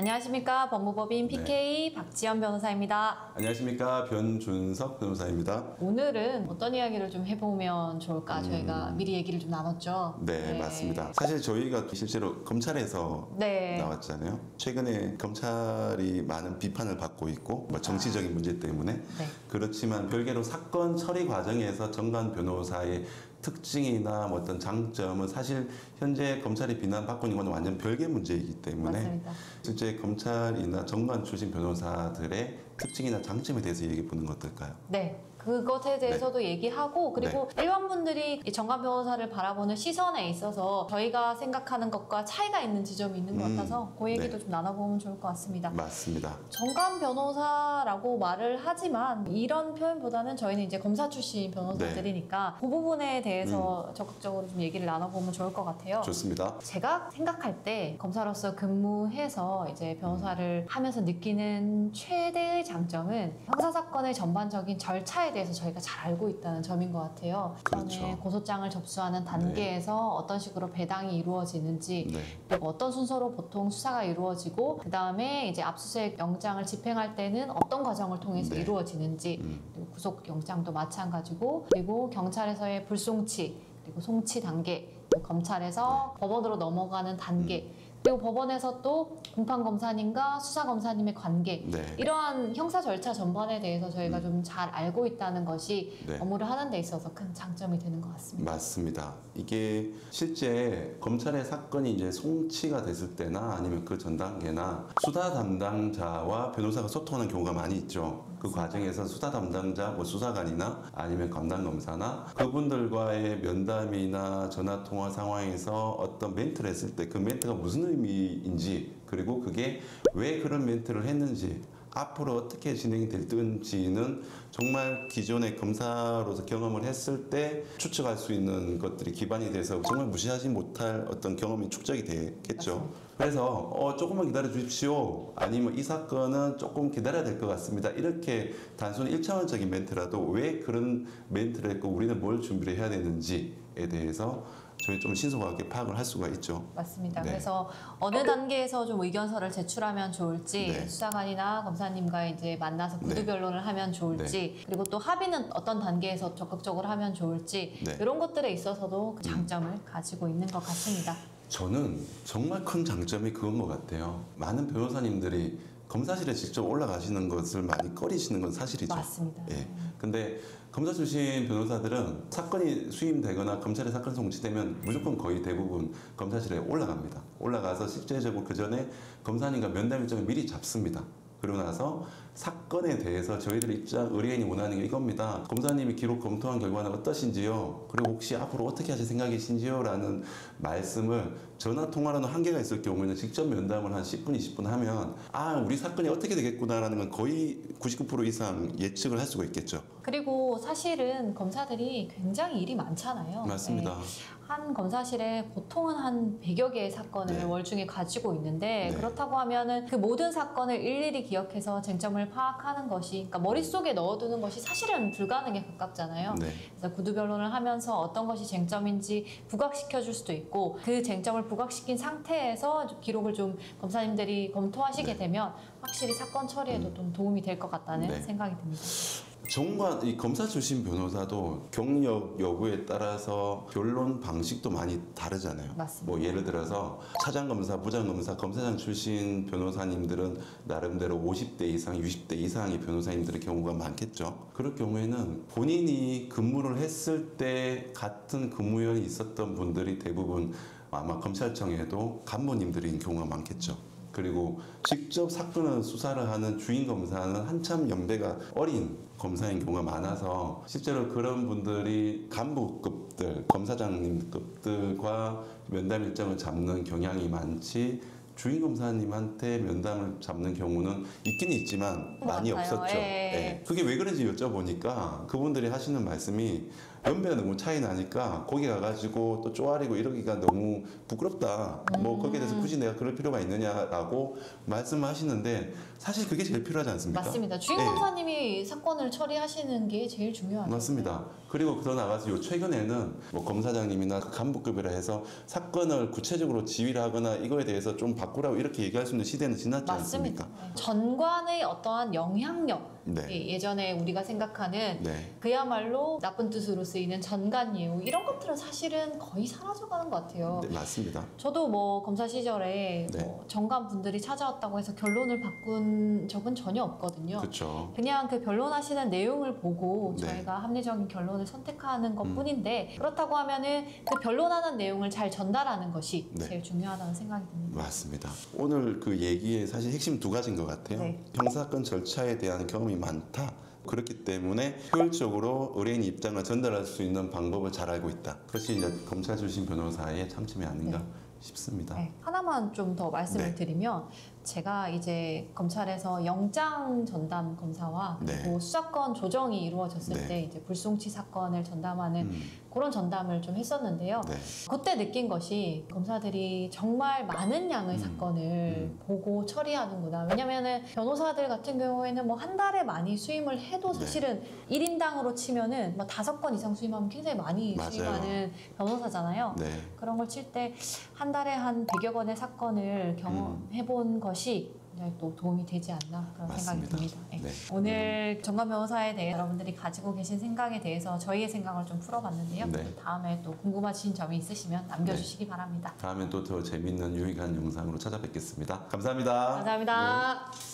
안녕하십니까. 법무법인 PK 박지연 변호사입니다. 안녕하십니까. 변준석 변호사입니다. 오늘은 어떤 이야기를 좀 해보면 좋을까? 저희가 미리 얘기를 좀 나눴죠. 네, 맞습니다. 사실 저희가 실제로 검찰에서 나왔잖아요. 최근에 검찰이 많은 비판을 받고 있고 정치적인 문제 때문에 그렇지만 별개로 사건 처리 과정에서 정관 변호사의 특징이나 어떤 장점은 사실 현재 검찰이 비난받고 있는 건 완전 별개 문제이기 때문에 맞습니다. 실제 검찰이나 정관 출신 변호사들의 특징이나 장점에 대해서 얘기해 보는 것 어떨까요? 네. 그것에 대해서도 얘기하고 그리고 일반 분들이 이 정관 변호사를 바라보는 시선에 있어서 저희가 생각하는 것과 차이가 있는 지점이 있는 것 같아서 그 얘기도 좀 나눠보면 좋을 것 같습니다. 맞습니다. 정관 변호사라고 말을 하지만 이런 표현보다는 저희는 이제 검사 출신 변호사들이니까 그 부분에 대해서 적극적으로 좀 얘기를 나눠보면 좋을 것 같아요. 좋습니다. 제가 생각할 때 검사로서 근무해서 이제 변호사를 하면서 느끼는 최대의 장점은 형사사건의 전반적인 절차에 대해서 저희가 잘 알고 있다는 점인 것 같아요. 그다음에 고소장을 접수하는 단계에서 어떤 식으로 배당이 이루어지는지 그리고 어떤 순서로 보통 수사가 이루어지고 그다음에 이제 압수수색 영장을 집행할 때는 어떤 과정을 통해서 이루어지는지 그리고 구속 영장도 마찬가지고 그리고 경찰에서의 불송치 그리고 송치 단계 그리고 검찰에서 법원으로 넘어가는 단계 그리고 법원에서 또 공판검사님과 수사검사님의 관계 이러한 형사 절차 전반에 대해서 저희가 좀 잘 알고 있다는 것이 업무를 하는 데 있어서 큰 장점이 되는 것 같습니다. 맞습니다. 이게 실제 검찰의 사건이 이제 송치가 됐을 때나 아니면 그 전 단계나 수사 담당자와 변호사가 소통하는 경우가 많이 있죠. 그 과정에서 수사 담당자, 수사관이나 아니면 담당검사나 그분들과의 면담이나 전화통화 상황에서 어떤 멘트를 했을 때 그 멘트가 무슨 의미인지 그리고 그게 왜 그런 멘트를 했는지 앞으로 어떻게 진행이 될지는 정말 기존의 검사로서 경험을 했을 때 추측할 수 있는 것들이 기반이 돼서 정말 무시하지 못할 어떤 경험이 축적이 되겠죠. 그래서 조금만 기다려 주십시오. 아니면 이 사건은 조금 기다려야 될 것 같습니다. 이렇게 단순히 1차원적인 멘트라도 왜 그런 멘트를 했고 우리는 뭘 준비를 해야 되는지에 대해서 저희 좀 신속하게 파악을 할 수가 있죠. 맞습니다. 그래서 어느 단계에서 좀 의견서를 제출하면 좋을지 수사관이나 검사님과 이제 만나서 구두 변론을 하면 좋을지 그리고 또 합의는 어떤 단계에서 적극적으로 하면 좋을지 이런 것들에 있어서도 그 장점을 가지고 있는 것 같습니다. 저는 정말 큰 장점이 그건 것 같아요. 많은 변호사님들이 검사실에 직접 올라가시는 것을 많이 꺼리시는 건 사실이죠. 맞습니다. 근데 검사 출신 변호사들은 사건이 수임되거나 검찰에 사건 송치되면 무조건 거의 대부분 검사실에 올라갑니다. 올라가서 실제적으로 그 전에 검사님과 면담 일정을 미리 잡습니다. 그러고 나서 사건에 대해서 저희들 입장, 의뢰인이 원하는 게 이겁니다. 검사님이 기록 검토한 결과는 어떠신지요? 그리고 혹시 앞으로 어떻게 하실 생각이신지요? 라는 말씀을 전화 통화로는 한계가 있을 경우에는 직접 면담을 한 10분, 20분 하면 우리 사건이 어떻게 되겠구나라는 건 거의 99% 이상 예측을 할 수가 있겠죠. 그리고 사실은 검사들이 굉장히 일이 많잖아요. 맞습니다. 한 검사실에 보통은 한 100여 개의 사건을 월중에 가지고 있는데 그렇다고 하면은 그 모든 사건을 일일이 기억해서 쟁점을 파악하는 것이 그러니까 머릿속에 넣어두는 것이 사실은 불가능에 가깝잖아요. 그래서 구두 변론을 하면서 어떤 것이 쟁점인지 부각시켜 줄 수도 있고 그 쟁점을 부각시킨 상태에서 기록을 좀 검사님들이 검토하시게 되면 확실히 사건 처리에도 좀 도움이 될 것 같다는 생각이 듭니다. 정관, 이 검사 출신 변호사도 경력 여부에 따라서 변론 방식도 많이 다르잖아요. 맞습니다. 뭐 예를 들어서 차장검사, 부장검사, 검사장 출신 변호사님들은 나름대로 50대 이상, 60대 이상의 변호사님들의 경우가 많겠죠. 그럴 경우에는 본인이 근무를 했을 때 같은 근무연이 있었던 분들이 대부분 아마 검찰청에도 간부님들인 경우가 많겠죠. 그리고 직접 사건을 수사를 하는 주인 검사는 한참 연배가 어린 검사인 경우가 많아서 실제로 그런 분들이 간부급들, 검사장님급들과 면담 일정을 잡는 경향이 많지 주인 검사님한테 면담을 잡는 경우는 있긴 있지만 많이 없었죠. 그게 왜 그런지 여쭤보니까 그분들이 하시는 말씀이 연배가 너무 차이 나니까 거기 가가지고 또 쪼아리고 이러기가 너무 부끄럽다. 뭐 거기에 대해서 굳이 내가 그럴 필요가 있느냐라고 말씀하시는데 사실 그게 제일 필요하지 않습니까? 맞습니다. 주임 네. 검사님이 사건을 처리하시는 게 제일 중요하죠. 맞습니다. 그리고 더 나가서 요 최근에는 뭐 검사장님이나 간부급이라 해서 사건을 구체적으로 지휘를 하거나 이거에 대해서 좀 바꾸라고 이렇게 얘기할 수 있는 시대는 지났지 맞습니다. 않습니까? 네. 전관의 어떠한 영향력, 네. 예전에 우리가 생각하는 네. 그야말로 나쁜 뜻으로 쓰이는 전관예우 이런 것들은 사실은 거의 사라져가는 것 같아요. 네, 맞습니다. 저도 뭐 검사 시절에 네. 뭐 정관 분들이 찾아왔다고 해서 결론을 바꾼 적은 전혀 없거든요. 그렇죠. 그냥 그 변론하시는 내용을 보고 네. 저희가 합리적인 결론을 선택하는 것뿐인데 그렇다고 하면은 그 변론하는 내용을 잘 전달하는 것이 네. 제일 중요하다는 생각이 듭니다. 맞습니다. 오늘 그 얘기의 사실 핵심 두 가지인 것 같아요. 네. 형사건 절차에 대한 경험이 많다. 그렇기 때문에 효율적으로 의뢰인 입장을 전달할 수 있는 방법을 잘 알고 있다. 그것이 이제 검찰 출신 변호사의 참점이 아닌가 네. 싶습니다. 네, 하나만 좀 더 말씀을 네. 드리면 제가 이제 검찰에서 영장 전담 검사와 네. 그리고 수사권 조정이 이루어졌을 네. 때 이제 불송치 사건을 전담하는 그런 전담을 좀 했었는데요. 네. 그때 느낀 것이 검사들이 정말 많은 양의 사건을 보고 처리하는구나. 왜냐면은 변호사들 같은 경우에는 뭐 한 달에 많이 수임을 해도 네. 사실은 1인당으로 치면은 뭐 5건 이상 수임하면 굉장히 많이 맞아요. 수임하는 변호사잖아요. 네. 그런 걸 칠 때 한 달에 한 100여 건의 사건을 경험해 본 것이 굉장히 또 도움이 되지 않나 그런 생각이 맞습니다. 듭니다. 네. 네. 오늘 정관 변호사에 대해 여러분들이 가지고 계신 생각에 대해서 저희의 생각을 좀 풀어봤는데요. 네. 다음에 또 궁금하신 점이 있으시면 남겨주시기 바랍니다. 다음엔 또 더 재밌는 유익한 영상으로 찾아뵙겠습니다. 감사합니다. 감사합니다. 네.